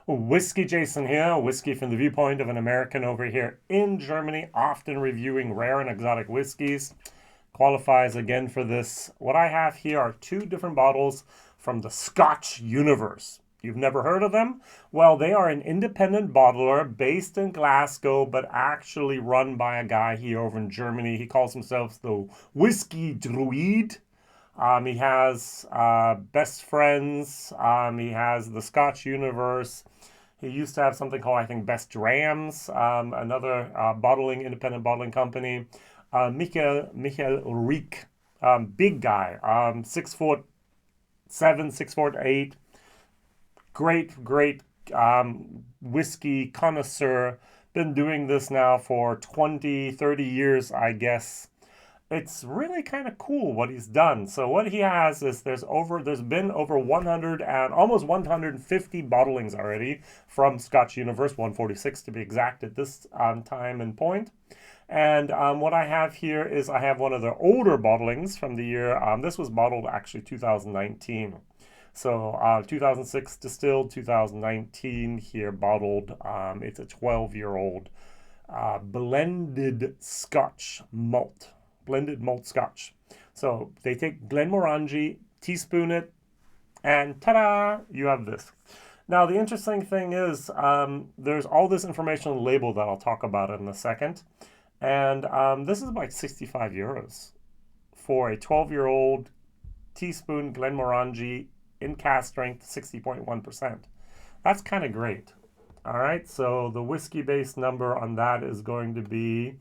WhiskyJason here, whiskey from the viewpoint of an American over here in Germany, often reviewing rare and exotic whiskeys. Qualifies again for this. What I have here are two different bottles from the Scotch Universe. You've never heard of them? Well, they are an independent bottler based in Glasgow, but actually run by a guy here over in Germany. He calls himself the Whiskey Druid. He has Best Friends. He has the Scotch Universe. He used to have something called, I think, Best Drams, another independent bottling company. Michael Riek, big guy, 6'7", 6'8", great whiskey connoisseur. Been doing this now for 20, 30 years, I guess. It's really kind of cool what he's done. So what he has is there's been over 100 and almost 150 bottlings already from Scotch Universe, 146 to be exact at this time and point. And what I have here is I have one of the older bottlings from the year. This was bottled actually 2019. So 2006 distilled, 2019 here bottled. It's a 12-year-old blended Scotch malt. Blended malt Scotch. So they take Glenmorangie, teaspoon it, and ta-da, you have this. Now the interesting thing is there's all this information on the label that I'll talk about in a second. And this is about 65 euros for a 12-year-old teaspoon Glenmorangie in cask strength, 60.1%. That's kind of great. All right, so the whiskey-based number on that is going to be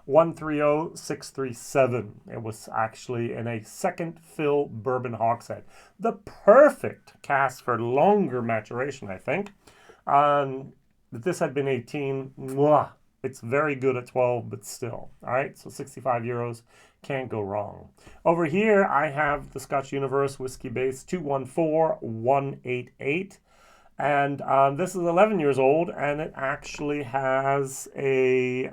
130637. It was actually in a second fill bourbon hogshead. The perfect cask for longer maturation, I think. If this had been 18, mwah, it's very good at 12, but still. All right, so 65 euros, can't go wrong. Over here, I have the Scotch Universe Whiskybase 214188. And this is 11 years old, and it actually has a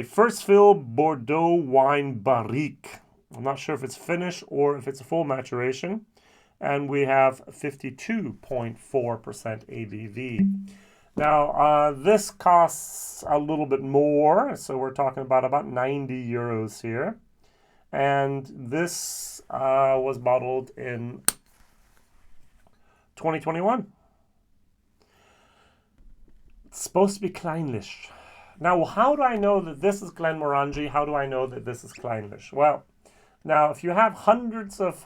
first fill Bordeaux wine Barrique. I'm not sure if it's finished or if it's a full maturation. And we have 52.4% ABV. Now, this costs a little bit more, so we're talking about 90 euros here. And this was bottled in 2021. It's supposed to be Kleinlich. Now, how do I know that this is Glenmorangie? How do I know that this is Kleinlich? Well, now, if you have hundreds of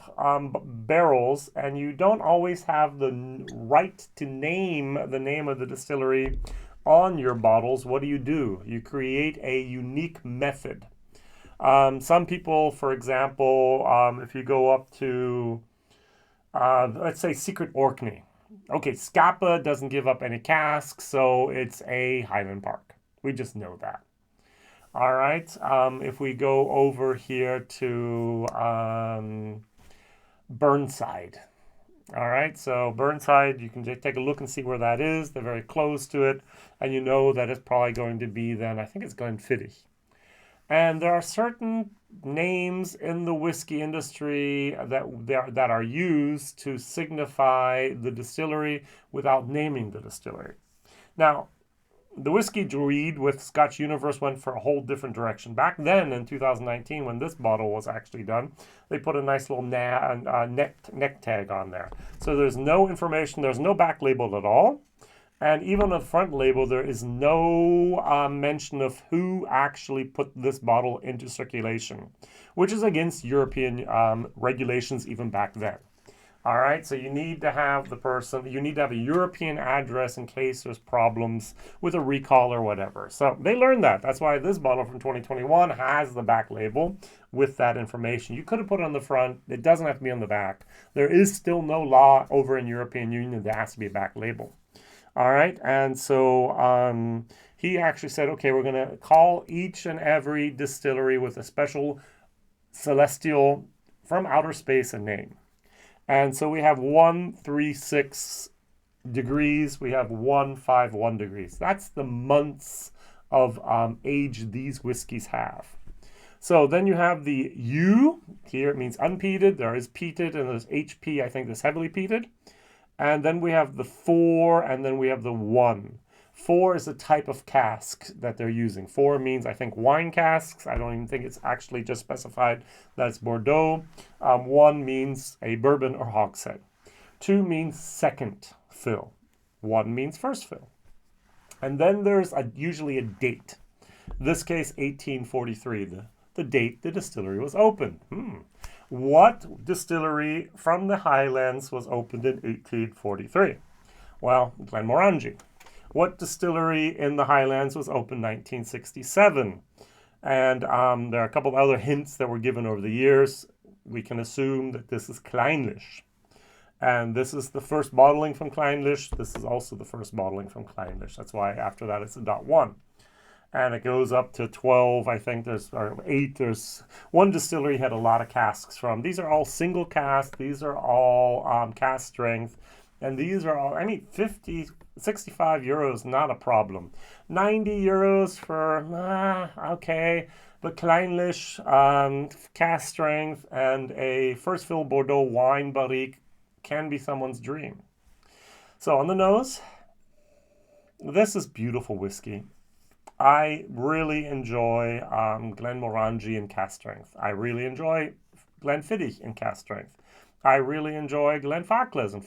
barrels and you don't always have the right to name the name of the distillery on your bottles, what do? You create a unique method. Some people, for example, if you go up to, let's say, Secret Orkney. Okay, Scapa doesn't give up any casks, so it's a Highland Park. We just know that. All right, if we go over here to Burnside. All right, so Burnside, you can just take a look and see where that is. They're very close to it, and you know that it's probably going to be then, I think it's Glenfiddich. And there are certain names in the whiskey industry that are used to signify the distillery without naming the distillery. Now, the Whiskey Druid with Scotch Universe went for a whole different direction. Back then, in 2019, when this bottle was actually done, they put a nice little neck tag on there. So there's no information, there's no back label at all. And even on the front label, there is no mention of who actually put this bottle into circulation, which is against European regulations even back then. All right, so you need to have you need to have a European address in case there's problems with a recall or whatever. So they learned that. That's why this bottle from 2021 has the back label with that information. You could have put it on the front. It doesn't have to be on the back. There is still no law over in European Union that has to be a back label. All right, and so he actually said, okay, we're going to call each and every distillery with a special celestial from outer space a name. And so we have 136 degrees. We have 151 degrees. That's the months of age these whiskeys have. So then you have the U. Here it means unpeated. There is peated and there's HP. I think that's heavily peated. And then we have the 4, and then we have the 1. 4 is a type of cask that they're using. 4 means, I think, wine casks. I don't even think it's actually just specified that it's Bordeaux. 1 means a bourbon or hogshead. 2 means second fill. 1 means first fill. And then there's usually a date. In this case, 1843, the date the distillery was opened. What distillery from the Highlands was opened in 1843? Well, Glenmorangie. What distillery in the Highlands was opened in 1967? And there are a couple of other hints that were given over the years. We can assume that this is Kleinlich. And this is the first bottling from Kleinlich. This is also the first bottling from Kleinlich. That's why after that it's a .1. And it goes up to 12, I think or 8. There's one distillery had a lot of casks from. These are all single cask. These are all cask strength. And these are all, 65 euros, not a problem. 90 euros for, okay. But Kleinlich, cask strength, and a first fill Bordeaux wine barrique can be someone's dream. So on the nose, this is beautiful whiskey. I really enjoy Glenmorangie in cask strength. I really enjoy Glenfiddich in cask strength. I really enjoy Glenfarclas in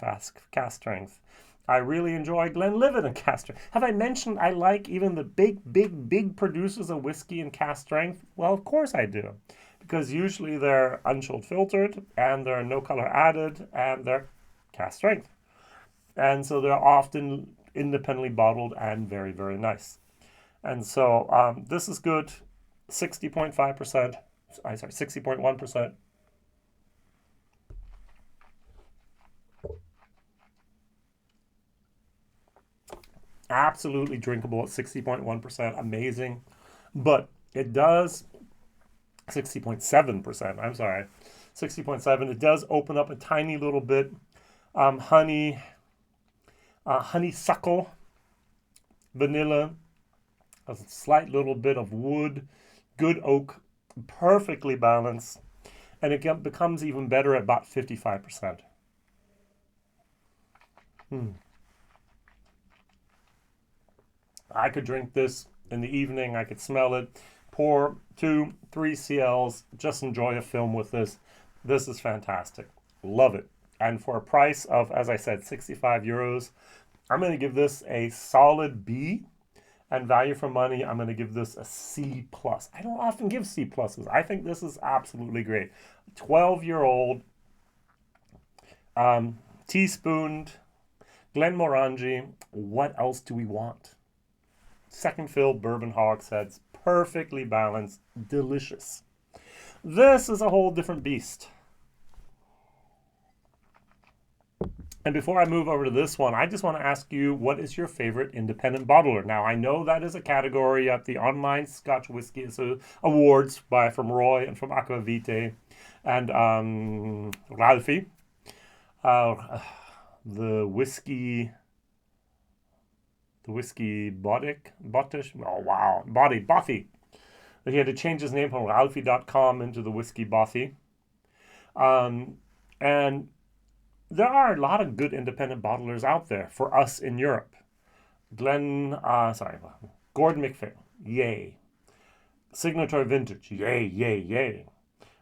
cask strength. I really enjoy Glenlivet in cask strength. Have I mentioned I like even the big producers of whiskey in cask strength? Well, of course I do. Because usually they're unchilled filtered, and they're no color added, and they're cask strength. And so they're often independently bottled and very, very nice. And so this is good, 60.1%. Absolutely drinkable at 60.1%, amazing. But it does, 60.7%, I'm sorry, 60.7, it does open up a tiny little bit. Honeysuckle, vanilla, a slight little bit of wood, good oak, perfectly balanced, and it becomes even better at about 55%. I could drink this in the evening. I could smell it, pour 2-3 CLs, just enjoy a film with this. This is fantastic. Love it. And for a price of, as I said, 65 euros, I'm going to give this a solid B. And value for money, I'm going to give this a C+. I don't often give C+. I think this is absolutely great. 12-year-old, teaspooned, Glenmorangie. What else do we want? Second fill bourbon hogsheads, perfectly balanced, delicious. This is a whole different beast. And before I move over to this one, I just want to ask you, what is your favorite independent bottler? Now, I know that is a category at the online Scotch Whisky Awards from Roy and from Aquavite and Ralphie. The whiskey Bottish. Oh, wow. Bothy. He had to change his name from Ralphie.com into the Whiskey Bothy. And there are a lot of good independent bottlers out there for us in Europe. Gordon MacPhail, yay. Signature Vintage, yay.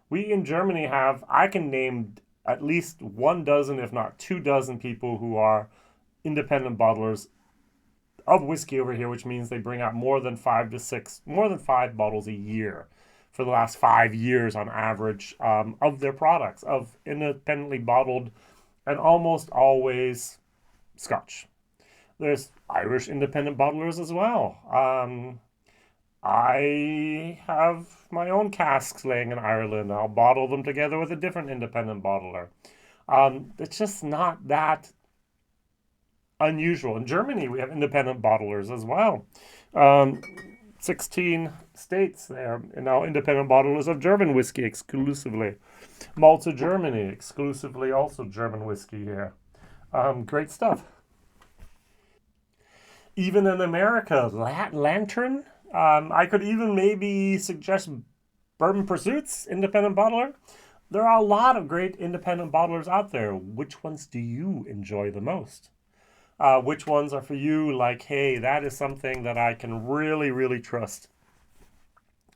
We in Germany I can name at least 1 dozen, if not 2 dozen people who are independent bottlers of whiskey over here, which means they bring out more than 5 bottles a year for the last 5 years on average of their products, of independently bottled and almost always Scotch. There's Irish independent bottlers as well. I have my own casks laying in Ireland. I'll bottle them together with a different independent bottler. It's just not that unusual. In Germany, we have independent bottlers as well. 16 states there, and now independent bottlers of German whiskey exclusively. Malt of Germany, exclusively also German whiskey here. Great stuff. Even in America, Lantern. I could even maybe suggest Bourbon Pursuit's independent bottler. there are a lot of great independent bottlers out there. Which ones do you enjoy the most? Which ones are for you like, hey, that is something that I can really, really trust?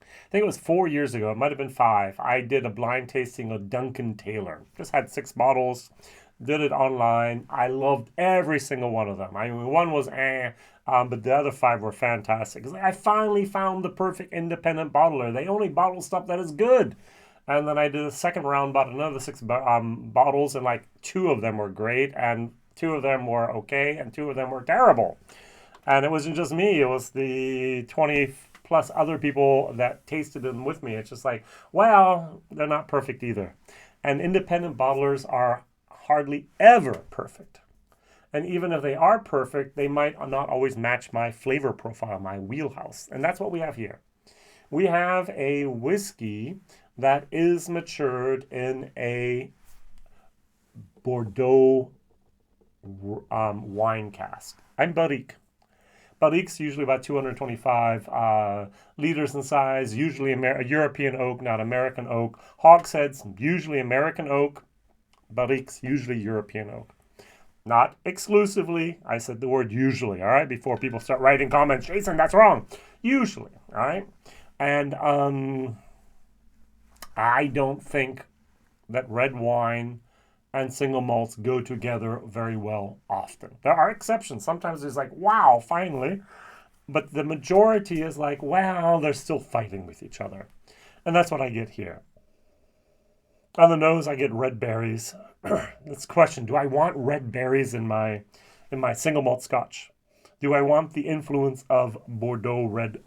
I think it was 4 years ago, it might have been 5. I did a blind tasting of Duncan Taylor. Just had 6 bottles, did it online. I loved every single one of them. I mean, one was but the other 5 were fantastic. I finally found the perfect independent bottler. They only bottle stuff that is good. And then I did a second round, bought another 6 bottles, and like 2 of them were great, and 2 of them were okay, and 2 of them were terrible. And it wasn't just me, it was the 20 plus other people that tasted them with me. It's just like, well, they're not perfect either. And independent bottlers are hardly ever perfect. And even if they are perfect, they might not always match my flavor profile, my wheelhouse. And that's what we have here. We have a whiskey that is matured in a Bordeaux wine cask. I'm Barrique. Barrique's usually about 225 liters in size, usually European oak, not American oak. Hogshead's usually American oak. Barrique's usually European oak. Not exclusively. I said the word usually, all right, before people start writing comments. Jason, that's wrong. Usually, all right? And I don't think that red wine and single malts go together very well often. There are exceptions. Sometimes it's like, wow, finally. But the majority is like, well, they're still fighting with each other. And that's what I get here. On the nose, I get red berries. This question, do I want red berries in my single malt scotch? Do I want the influence of Bordeaux red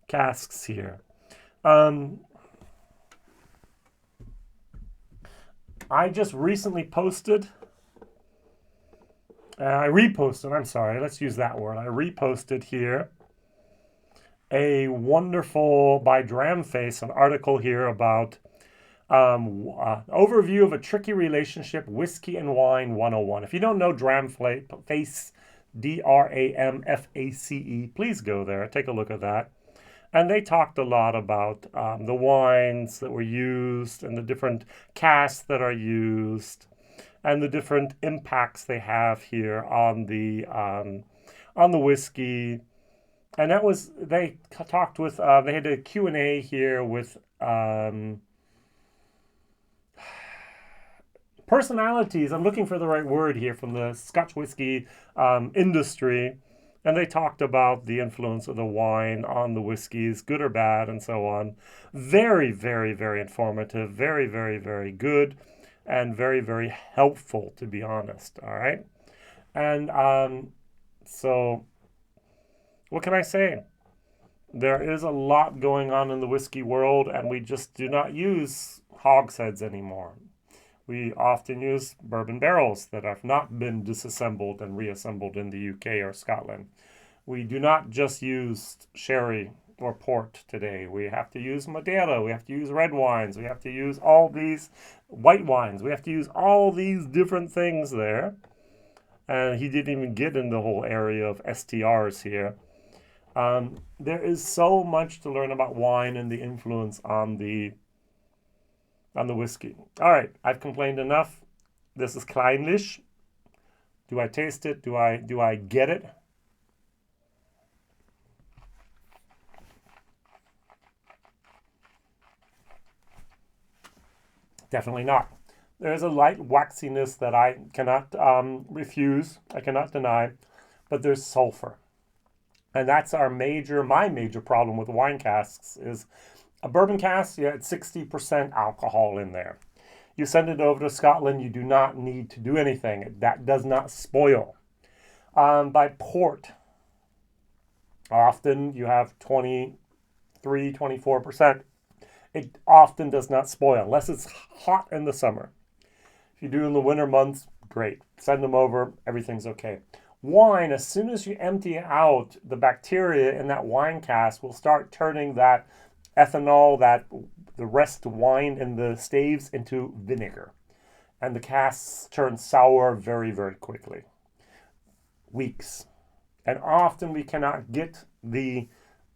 casks here? I just recently posted, I'm sorry, let's use that word. I reposted here a wonderful, by Dramface, an article here about overview of a tricky relationship, whiskey and wine 101. If you don't know Dramface, Dramface, please go there, take a look at that. And they talked a lot about the wines that were used and the different casks that are used and the different impacts they have here on the whiskey. And that was, they talked with, they had a Q&A here with personalities. I'm looking for the right word here from the Scotch whiskey industry. And they talked about the influence of the wine on the whiskeys, good or bad, and so on. Very, very, very informative. Very, very, very good. And very, very helpful, to be honest. All right? And so, what can I say? There is a lot going on in the whiskey world, and we just do not use hogsheads anymore. We often use bourbon barrels that have not been disassembled and reassembled in the UK or Scotland. We do not just use sherry or port today. We have to use Madeira. We have to use red wines. We have to use all these white wines. We have to use all these different things there. And he didn't even get in the whole area of STRs here. There is so much to learn about wine and the influence on the whiskey. All right, I've complained enough. This is Kleinlich. Do I taste it? Do I get it? Definitely not. There is a light waxiness that I cannot refuse. I cannot deny, but there's sulfur, and that's my major problem with wine casks is. A bourbon cask, you had 60% alcohol in there. You send it over to Scotland, you do not need to do anything. That does not spoil. By port, often you have 23, 24%. It often does not spoil, unless it's hot in the summer. If you do in the winter months, great. Send them over, everything's okay. Wine, as soon as you empty out, the bacteria in that wine cask will start turning that ethanol, that the rest wine in the staves, into vinegar. And the casks turn sour very, very quickly. Weeks. And often we cannot get the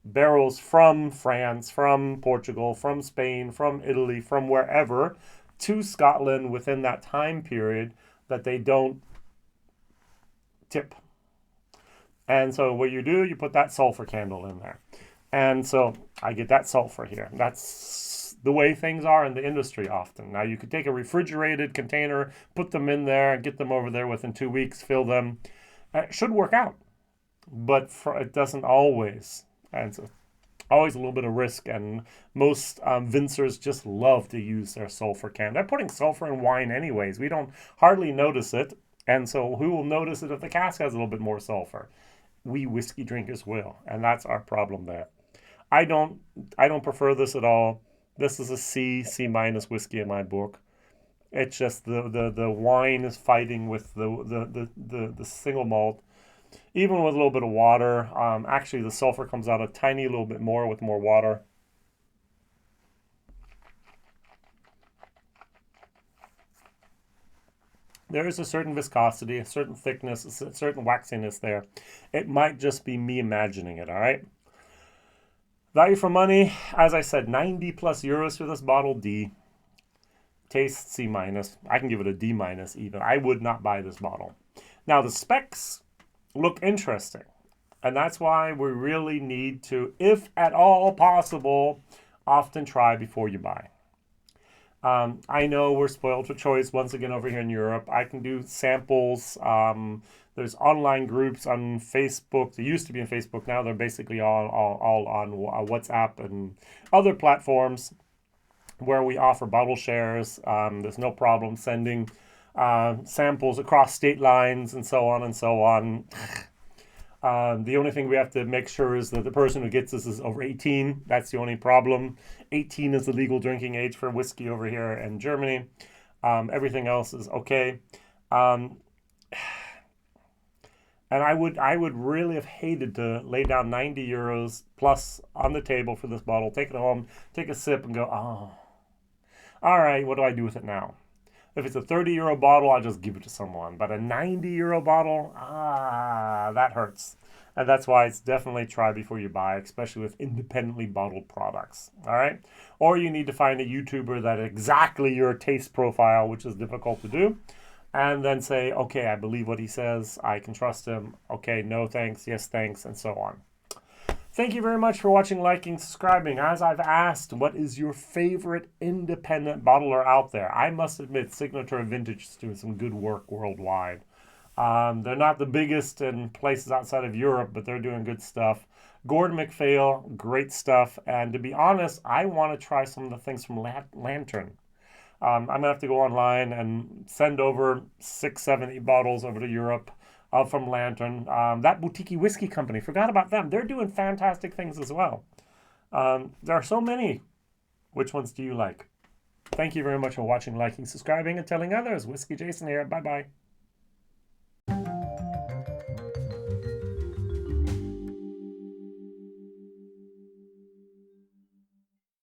barrels from France, from Portugal, from Spain, from Italy, from wherever, to Scotland within that time period that they don't tip. And so what you do, you put that sulfur candle in there. And so I get that sulfur here. That's the way things are in the industry often. Now you could take a refrigerated container, put them in there, and get them over there within 2 weeks, fill them. It should work out, but it doesn't always. And so always a little bit of risk, and most vincers just love to use their sulfur can. They're putting sulfur in wine anyways. We don't hardly notice it, and so who will notice it if the cask has a little bit more sulfur? We whiskey drinkers will, and that's our problem there. I don't prefer this at all. This is a C minus whiskey in my book. It's just the wine is fighting with the single malt. Even with a little bit of water, actually the sulfur comes out a tiny little bit more with more water. There is a certain viscosity, a certain thickness, a certain waxiness there. It might just be me imagining it, all right? Value for money, as I said, 90 plus euros for this bottle, D. Taste, C minus. I can give it a D minus even. I would not buy this bottle. Now the specs look interesting, and that's why we really need to, if at all possible, often try before you buy. I know we're spoiled for choice once again over here in Europe. I can do samples. There's online groups on Facebook. They used to be on Facebook. Now they're basically all on WhatsApp and other platforms where we offer bottle shares. There's no problem sending samples across state lines and so on and so on. The only thing we have to make sure is that the person who gets this is over 18. That's the only problem. 18 is the legal drinking age for whiskey over here in Germany. Everything else is okay. And I would really have hated to lay down 90 euros plus on the table for this bottle, take it home, take a sip and go, oh, all right, what do I do with it now? If it's a 30 euro bottle, I'll just give it to someone. But a 90 euro bottle, that hurts. And that's why it's definitely try before you buy, especially with independently bottled products. All right? Or you need to find a YouTuber that exactly your taste profile, which is difficult to do. And then say, okay, I believe what he says. I can trust him. Okay, no thanks, yes thanks, and so on. Thank you very much for watching, liking, subscribing. As I've asked, what is your favorite independent bottler out there? I must admit, Signature Vintage is doing some good work worldwide. They're not the biggest in places outside of Europe, but they're doing good stuff. Gordon MacPhail, great stuff. And to be honest, I want to try some of the things from Lantern. I'm going to have to go online and send over 6, 7, 8 bottles over to Europe. From Lantern. That boutique whiskey company, forgot about them. They're doing fantastic things as well. There are so many. Which ones do you like? Thank you very much for watching, liking, subscribing, and telling others. Whiskey Jason here. Bye-bye.